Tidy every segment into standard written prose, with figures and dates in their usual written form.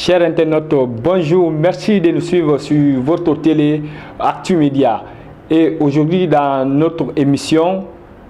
Chers internautes, bonjour, merci de nous suivre sur votre télé Actu Média. Et aujourd'hui, dans notre émission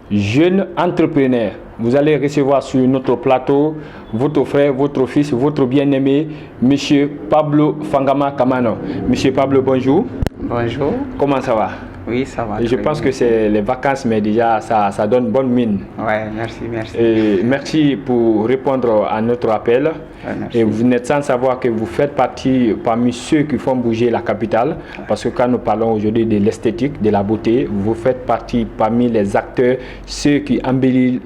Jeunes entrepreneurs, vous allez recevoir sur notre plateau votre frère, votre fils, votre bien-aimé, M. Pablo Fangama Kamano. M. Pablo, bonjour. Bonjour. Comment ça va? Oui, ça va. Je pense que c'est les vacances, mais déjà, ça donne bonne mine. Ouais, merci, merci. Et merci pour répondre à notre appel. Ouais, merci. Et vous n'êtes sans savoir que vous faites partie parmi ceux qui font bouger la capitale. Parce que quand nous parlons aujourd'hui de l'esthétique, de la beauté, vous faites partie parmi les acteurs, ceux qui embellissent,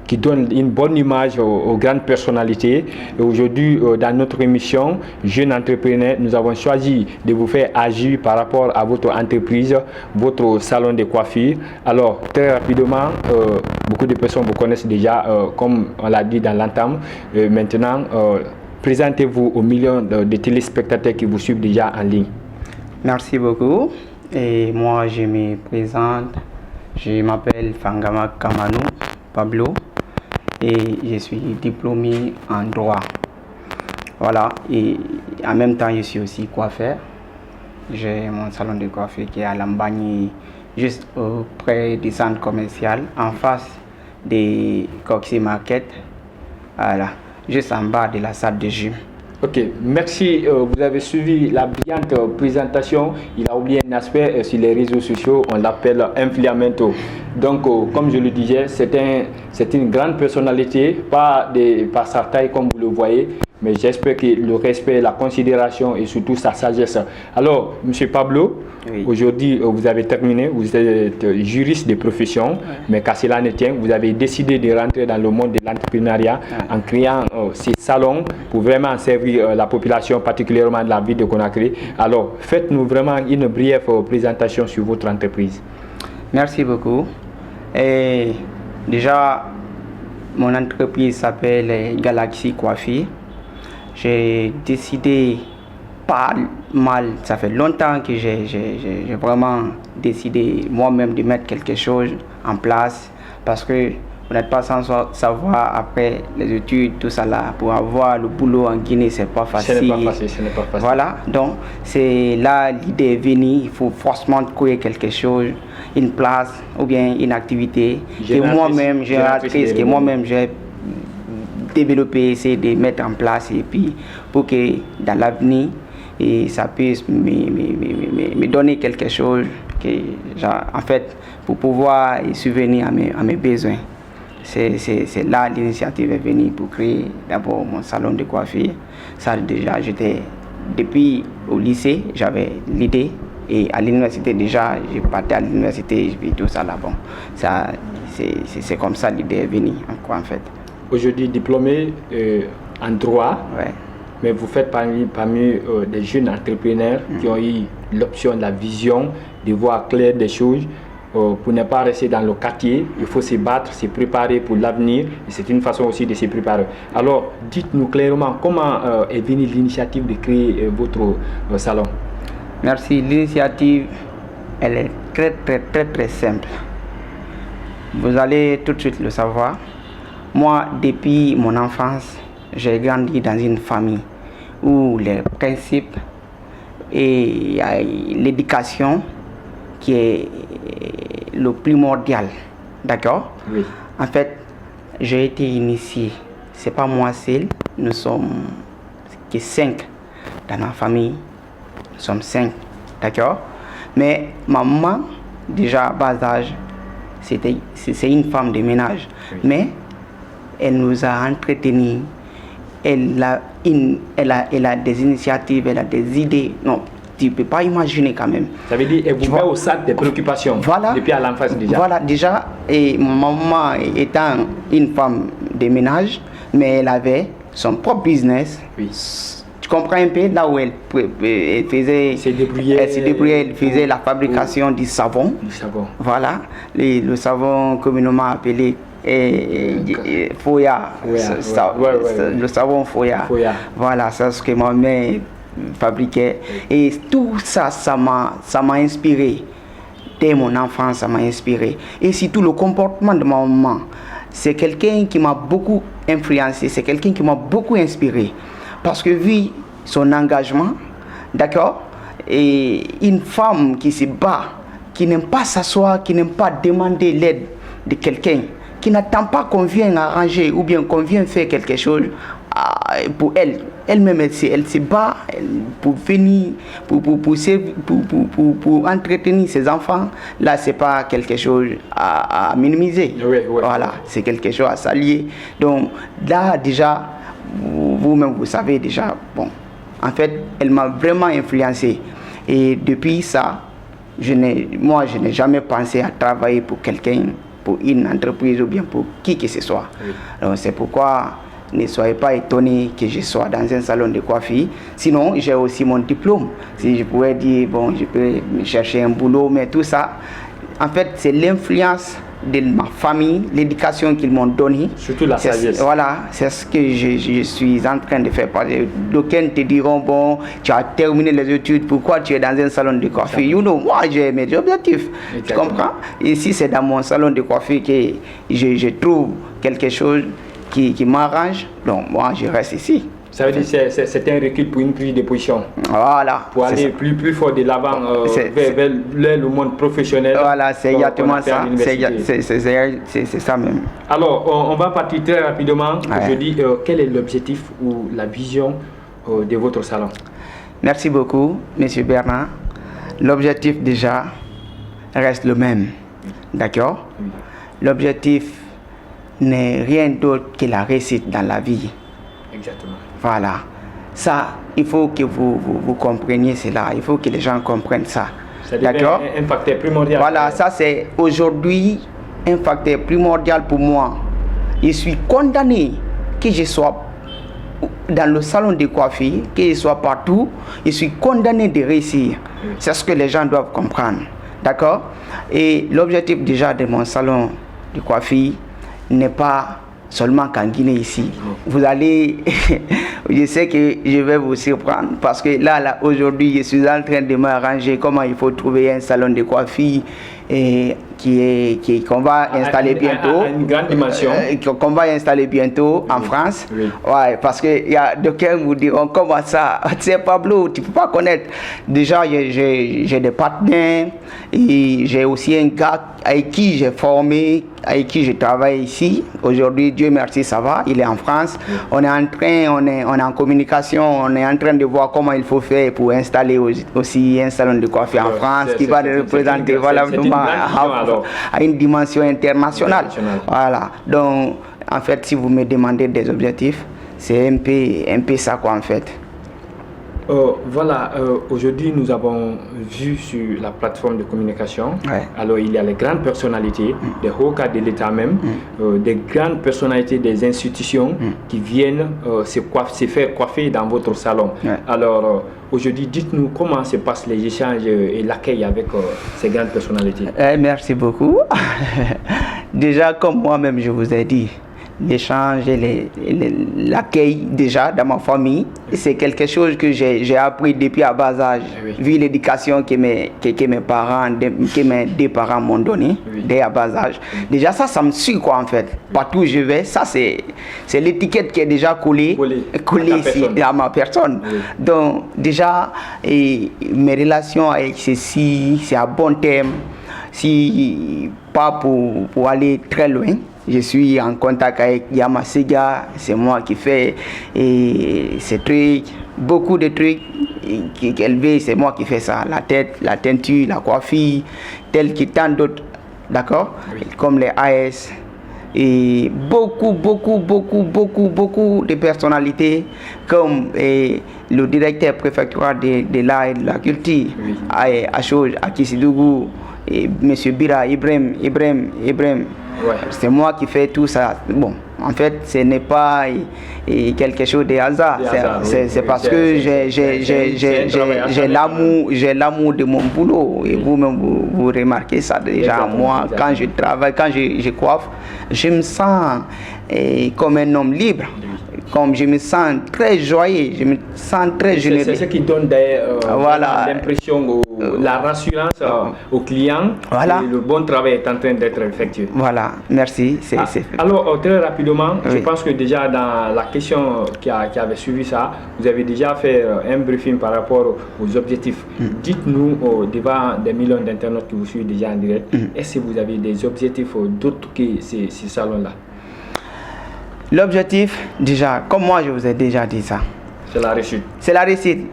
qui donnent une bonne image aux grandes personnalités. Et aujourd'hui, dans notre émission Jeunes entrepreneurs, nous avons choisi de vous faire agir par rapport à votre entreprise, votre salon de coiffure. Alors, très rapidement, beaucoup de personnes vous connaissent déjà, comme on l'a dit dans l'entame. Maintenant, présentez-vous aux millions de téléspectateurs qui vous suivent déjà en ligne. Merci beaucoup. Et moi, je me présente. Je m'appelle Fangama Kamano Pablo et je suis diplômé en droit. Voilà. Et en même temps, je suis aussi coiffeur. J'ai mon salon de coiffure qui est à Lambani, juste près du centre commercial, en face des Coxy Market. Voilà, juste en bas de la salle de gym. Ok, merci. Vous avez suivi la brillante présentation. Il a oublié un aspect sur les réseaux sociaux, on l'appelle influamento. Donc, comme je le disais, c'est une grande personnalité, pas par sa taille comme vous le voyez, mais j'espère que le respect, la considération et surtout sa sagesse. Alors, M. Pablo, oui. Aujourd'hui, vous avez terminé, vous êtes juriste de profession, mais qu'à cela ne tient, vous avez décidé de rentrer dans le monde de l'entrepreneuriat en créant ces salons pour vraiment servir la population, particulièrement de la ville de Conakry. Alors, faites-nous vraiment une brève présentation sur votre entreprise. Merci beaucoup. Et déjà, mon entreprise s'appelle Galaxy Coiffure. J'ai décidé pas mal, ça fait longtemps que j'ai vraiment décidé moi-même de mettre quelque chose en place parce que vous n'êtes pas sans savoir après les études, tout ça là, pour avoir le boulot en Guinée, c'est pas facile. Ce n'est pas facile, ce n'est pas facile. Voilà, donc c'est là l'idée est venue, il faut forcément créer quelque chose, une place ou bien une activité que moi-même j'ai développer, essayer de mettre en place et puis pour que dans l'avenir et ça puisse me donner quelque chose que en fait pour pouvoir subvenir à mes besoins. C'est là l'initiative est venue pour créer d'abord mon salon de coiffure. Ça déjà j'étais depuis au lycée, j'avais l'idée et à l'université déjà, je partais à l'université et puis tout ça là bon. Ça c'est comme ça l'idée est venue en fait. Aujourd'hui diplômé en droit, ouais. Mais vous faites parmi des jeunes entrepreneurs qui ont eu l'option, la vision de voir clair des choses pour ne pas rester dans le quartier. Il faut se battre, se préparer pour l'avenir et c'est une façon aussi de se préparer. Alors dites-nous clairement comment est venue l'initiative de créer votre salon. Merci, l'initiative elle est très simple. Vous allez tout de suite le savoir. Moi, depuis mon enfance, j'ai grandi dans une famille où les principes et l'éducation qui est le primordial. D'accord? Oui. En fait, j'ai été initié. C'est pas moi seul. Nous sommes que 5 dans la famille. Nous sommes 5. D'accord? Mais ma maman, déjà à bas âge, c'est une femme de ménage. Oui. Mais elle nous a entretenus, elle a des initiatives, elle a des idées. Non, tu ne peux pas imaginer quand même. Ça veut dire qu'elle vous met au centre des préoccupations voilà, depuis à l'enfance déjà. Voilà, déjà, et maman étant une femme de ménage, mais elle avait son propre business. Oui. Tu comprends un peu là où elle faisait, elle se débrouillait, elle faisait la fabrication du savon. Du savon. Voilà, le savon communément appelé Foya, le savon Foya. Voilà, c'est ce que ma mère fabriquait. Et tout ça, ça m'a inspiré. Dès mon enfance, ça m'a inspiré. Et surtout le comportement de ma maman. C'est quelqu'un qui m'a beaucoup influencé, c'est quelqu'un qui m'a beaucoup inspiré. Parce que vu son engagement, d'accord? Et une femme qui se bat, qui n'aime pas s'asseoir, qui n'aime pas demander l'aide de quelqu'un, qui n'attend pas qu'on vienne arranger ou bien qu'on vienne faire quelque chose pour elle. Elle-même, elle se bat pour venir, pour entretenir ses enfants. Là, ce n'est pas quelque chose à minimiser. Oui, voilà, c'est quelque chose à saluer. Donc là, déjà, vous-même, vous savez déjà, bon, en fait, elle m'a vraiment influencé. Et depuis ça, je n'ai jamais pensé à travailler pour quelqu'un, pour une entreprise ou bien pour qui que ce soit. Oui. Donc c'est pourquoi ne soyez pas étonnés que je sois dans un salon de coiffure. Sinon, j'ai aussi mon diplôme. Si je pouvais dire, bon, je peux me chercher un boulot, mais tout ça, en fait, c'est l'influence de ma famille, l'éducation qu'ils m'ont donnée. Surtout la sagesse. Voilà, c'est ce que je suis en train de faire. D'aucuns te diront, bon, tu as terminé les études, pourquoi tu es dans un salon de coiffure? You know, moi, j'ai mes objectifs. Tu comprends? Ici, c'est dans mon salon de coiffure que je trouve quelque chose qui m'arrange. Donc, moi, je reste ici. Ça veut dire que c'est un recul pour une prise de position. Voilà. Pour aller plus fort de l'avant vers le monde professionnel. Voilà, c'est exactement ça. C'est ça même. Alors, on va partir très rapidement. Aujourd'hui, quel est l'objectif ou la vision de votre salon? Merci beaucoup, M. Bernard. L'objectif déjà reste le même. D'accord? Oui. L'objectif n'est rien d'autre que la réussite dans la vie. Exactement. Voilà. Ça, il faut que vous compreniez cela. Il faut que les gens comprennent ça. D'accord? Un facteur primordial. Voilà, ça c'est aujourd'hui un facteur primordial pour moi. Je suis condamné que je sois dans le salon de coiffure, que je sois partout. Je suis condamné de réussir. C'est ce que les gens doivent comprendre. D'accord? Et l'objectif déjà de mon salon de coiffure n'est pas seulement qu'en Guinée ici. Vous allez, je sais que je vais vous surprendre parce que là aujourd'hui, je suis en train de m'arranger comment il faut trouver un salon de coiffure qu'on va installer bientôt. Une grande dimension. Qu'on va installer bientôt en France. Oui. Ouais, parce qu'il y a d'aucuns vous diront comment ça, c'est Pablo, tu ne peux pas connaître. Déjà, j'ai des partenaires et j'ai aussi un gars avec qui j'ai formé, avec qui je travaille ici. Aujourd'hui, Dieu merci, ça va, il est en France. Oui. On est en communication, on est en train de voir comment il faut faire pour installer aussi un salon de coiffure en France qui va représenter valablement à une dimension internationale. Voilà. Donc, en fait, si vous me demandez des objectifs, c'est un peu ça quoi en fait. Voilà, aujourd'hui nous avons vu sur la plateforme de communication, alors il y a les grandes personnalités, des hauts cadres de l'État même, des grandes personnalités des institutions qui viennent se faire coiffer dans votre salon. Alors aujourd'hui, dites-nous comment se passent les échanges et l'accueil avec ces grandes personnalités. Merci beaucoup. Déjà, comme moi-même je vous ai dit, l'échange et l'accueil déjà dans ma famille, c'est quelque chose que j'ai appris depuis à bas âge, vu l'éducation que mes deux parents m'ont donné dès à bas âge. Déjà ça me suit quoi en fait. Partout où je vais, ça c'est l'étiquette qui est déjà collée ici à ma personne. Donc déjà, mes relations avec ceci, c'est à bon terme, si pas pour aller très loin. Je suis en contact avec Yamasiga, c'est moi qui fais ces trucs, beaucoup de trucs qu'elle veut, c'est moi qui fais ça, la tête, la teinture, la coiffure, tel que tant d'autres, d'accord, comme les AS, et beaucoup de personnalités comme le directeur préfectoral de l'art et de la culture à Choj, à Kissidougou, et M. Bira, Ibrahim. C'est moi qui fais tout ça. Bon, en fait, ce n'est pas quelque chose de hasard. C'est parce que j'ai l'amour de mon boulot. Et vous-même, vous remarquez ça déjà. Moi, quand je travaille, quand je coiffe, je me sens comme un homme libre. comme je me sens très joyeux, je me sens très généreux. C'est ce qui donne l'impression, la rassurance aux clients. Voilà. Et le bon travail est en train d'être effectué. Voilà, merci. Alors, très rapidement, je pense que déjà dans la question qui avait suivi ça, vous avez déjà fait un briefing par rapport aux objectifs. Dites-nous, devant des millions d'internautes qui vous suivent déjà en direct, est-ce que vous avez des objectifs d'autres que ces salons-là? L'objectif, déjà, comme moi je vous ai déjà dit ça, c'est la réussite. C'est la réussite.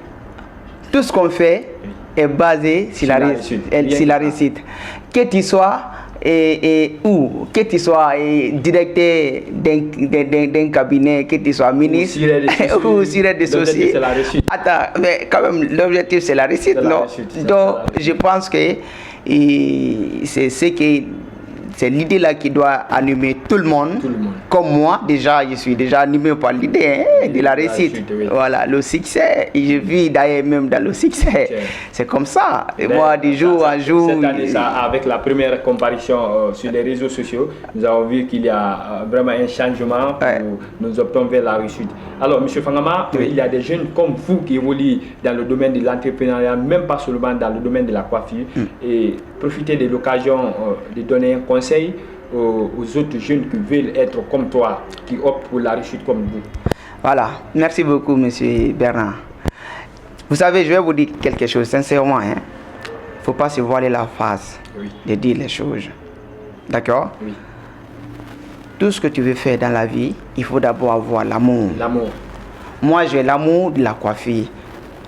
Tout ce qu'on fait est basé sur la réussite. Que tu sois que tu sois directeur d'un cabinet, que tu sois ministre ou sur des sociétés. C'est la réussite. Attends, mais quand même, l'objectif c'est la réussite, non? Donc, je pense que c'est l'idée là qui doit animer tout le monde. Comme moi, déjà, je suis déjà animé par l'idée de la réussite. Voilà, le succès. Et je vis d'ailleurs même dans le succès. C'est comme ça. Et moi, de jour en jour. Cette année, avec la première comparution sur les réseaux sociaux, nous avons vu qu'il y a vraiment un changement où nous optons vers la réussite. Alors, M. Fangama, il y a des jeunes comme vous qui évoluent dans le domaine de l'entrepreneuriat, même pas seulement dans le domaine de la coiffure. Et profitez de l'occasion de donner un conseil aux autres jeunes qui veulent être comme toi, qui optent pour la réussite comme vous. Voilà, merci beaucoup, monsieur Bernard. Vous savez, je vais vous dire quelque chose, sincèrement. Il ne faut pas se voiler la face de dire les choses. D'accord? Oui. Tout ce que tu veux faire dans la vie, il faut d'abord avoir l'amour. L'amour. Moi, j'ai l'amour de la coiffure.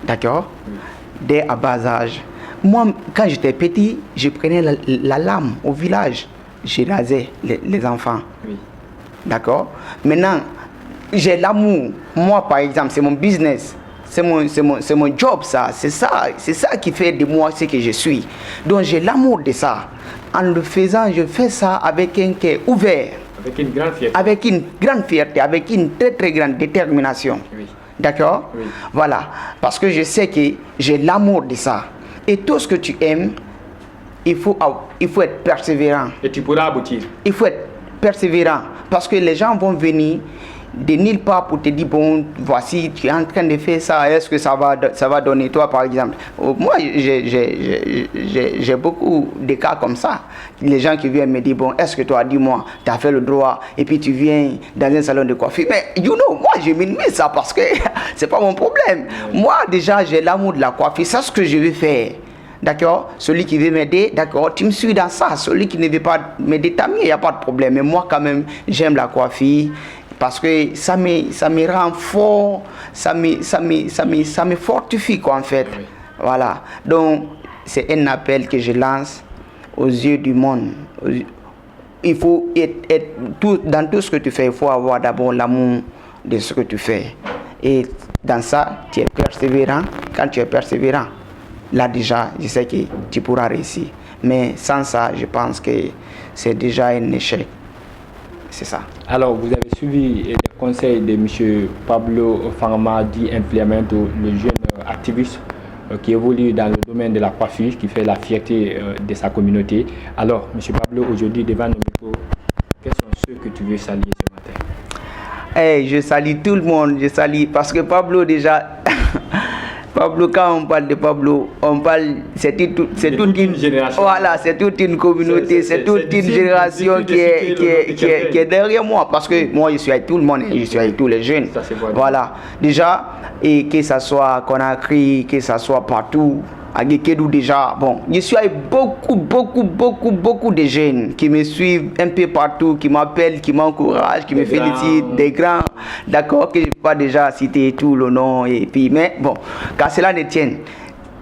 D'accord? Oui. Dès à bas âge. Moi, quand j'étais petit, je prenais la lame au village. Je rasais les enfants. Oui. D'accord? Maintenant, j'ai l'amour. Moi, par exemple, c'est mon business. C'est mon job, ça. C'est ça qui fait de moi ce que je suis. Donc, j'ai l'amour de ça. En le faisant, je fais ça avec un cœur ouvert. Avec une grande fierté. Avec une grande fierté, avec une très très grande détermination. Oui. D'accord? Oui. Voilà. Parce que je sais que j'ai l'amour de ça. Et tout ce que tu aimes, il faut être persévérant. Et tu pourras aboutir. Il faut être persévérant. Parce que les gens vont venir de nulle part pour te dire, bon, voici, tu es en train de faire ça, est-ce que ça va donner toi, par exemple? Moi, j'ai beaucoup de cas comme ça. Les gens qui viennent me dire, bon, est-ce que toi, dis-moi, tu as fait le droit, et puis tu viens dans un salon de coiffure. Mais, moi, je minimise ça parce que c'est pas mon problème. Moi, déjà, j'ai l'amour de la coiffure, c'est ce que je veux faire. D'accord? Celui qui veut m'aider, d'accord, tu me suis dans ça. Celui qui ne veut pas m'aider, tant mieux, il n'y a pas de problème. Mais moi, quand même, j'aime la coiffure parce que ça me rend fort, ça me fortifie, quoi, en fait. Oui. Voilà. Donc, c'est un appel que je lance aux yeux du monde. Il faut dans tout ce que tu fais, il faut avoir d'abord l'amour de ce que tu fais. Et dans ça, tu es persévérant. Quand tu es persévérant, là déjà, je sais que tu pourras réussir. Mais sans ça, je pense que c'est déjà un échec. C'est ça. Alors, vous avez suivi les conseils de M. Pablo Fangama dit Implemento, le jeune activiste qui évolue dans le domaine de la coiffure, qui fait la fierté de sa communauté. Alors, M. Pablo, aujourd'hui, devant nos micros, quels sont ceux que tu veux saluer ce matin? Hey, je salue tout le monde, je salue, parce que Pablo déjà... Pablo, quand on parle de Pablo, on parle, c'est toute une génération. Voilà, c'est toute une communauté, c'est toute une génération qui est derrière moi. Parce que moi, je suis avec tout le monde, je suis avec tous les jeunes. Voilà, déjà, et que ce soit à Conakry, que ce soit partout, à Gekedou déjà, bon, je suis avec beaucoup de jeunes qui me suivent un peu partout, qui m'appellent, qui m'encouragent, qui me félicitent, des grands, d'accord, que je ne peux pas déjà citer tout le nom, et puis, mais bon, quand cela ne tienne,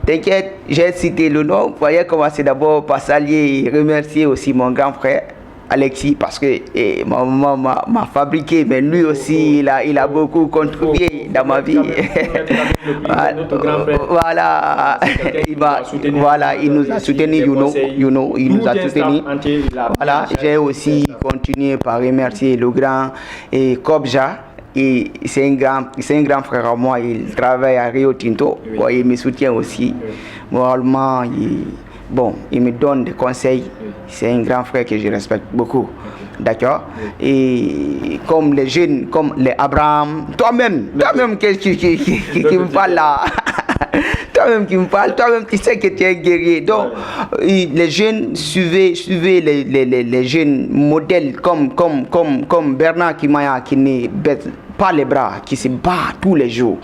t'inquiète, j'ai cité le nom, vous voyez commencer d'abord par saluer et remercier aussi mon grand frère, Alexis, parce que ma maman m'a fabriqué, mais lui aussi, il a beaucoup contribué dans ma vie. Voilà, il nous a soutenus, il nous a soutenus. Voilà, j'ai aussi continué par remercier le grand Kobja. Et c'est un grand frère à moi, il travaille à Rio Tinto, il me soutient aussi. Moralement, bon, il me donne des conseils. C'est un grand frère que je respecte beaucoup. D'accord. Et comme les jeunes, comme les Abraham, toi-même qui me parle là. Toi-même qui me parle, toi-même qui sais que tu es un guerrier. Donc, les jeunes, suivez les jeunes modèles comme Bernard Kimaya qui ne baisse pas les bras, qui se bat tous les jours.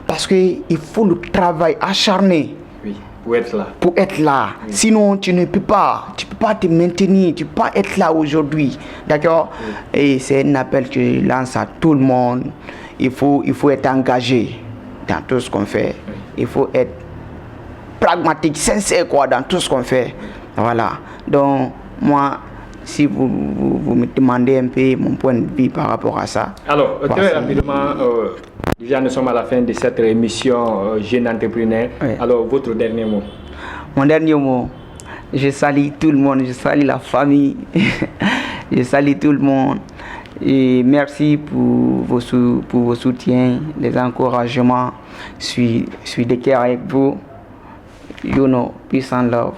Parce qu'il faut le travail acharné. Oui, pour être là. Pour être là. Oui. Sinon, tu ne peux pas te maintenir, tu ne peux pas être là aujourd'hui. D'accord? Oui. Et c'est un appel que je lance à tout le monde. Il faut être engagé dans tout ce qu'on fait. Oui. Il faut être pragmatique, sincère quoi, dans tout ce qu'on fait. Voilà. Donc, moi, si vous me demandez un peu mon point de vue par rapport à ça. Alors, très rapidement, déjà nous sommes à la fin de cette émission Jeune Entrepreneur. Oui. Alors, votre dernier mot? Mon dernier mot, je salue tout le monde, je salue la famille, je salue tout le monde. Et merci pour vos soutiens, les encouragements. Je suis de cœur avec vous. You know, peace and love.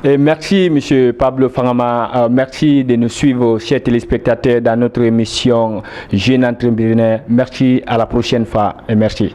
Et merci, M. Pablo Fangama. Merci de nous suivre, chers téléspectateurs, dans notre émission Jeune Entrepreneur. Merci, à la prochaine fois et merci.